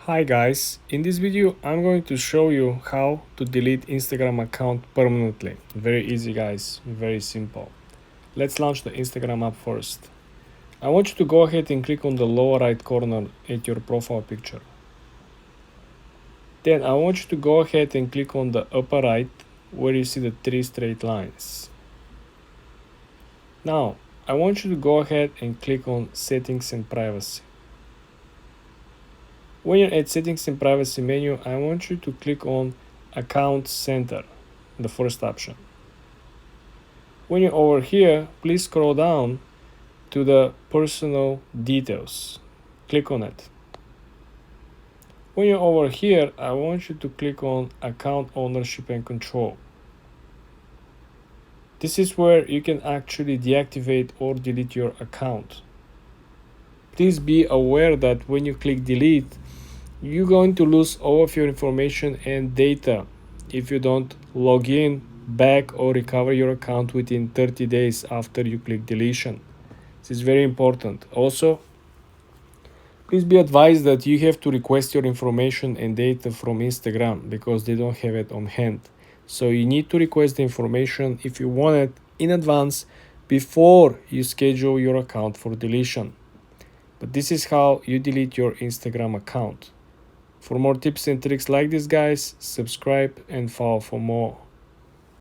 Hi guys, in this video I'm going to show you how to delete Instagram account permanently. Very easy guys, very simple. Let's launch the Instagram app first. I want you to go ahead and click on the lower right corner at your profile picture. Then I want you to go ahead and click on the upper right where you see the three straight lines. Now I want you to go ahead and click on settings and privacy. When you're at settings and privacy menu, I want you to click on account center, the first option. When you're over here, please scroll down to the personal details. Click on it. When you're over here, I want you to click on account ownership and control. This is where you can actually deactivate or delete your account. Please be aware that when you click delete, you're going to lose all of your information and data if you don't log in, back, or recover your account within 30 days after you click deletion. This is very important. Also, please be advised that you have to request your information and data from Instagram because they don't have it on hand. So you need to request the information if you want it in advance before you schedule your account for deletion. But this is how you delete your Instagram account. For more tips and tricks like this guys, subscribe and follow for more.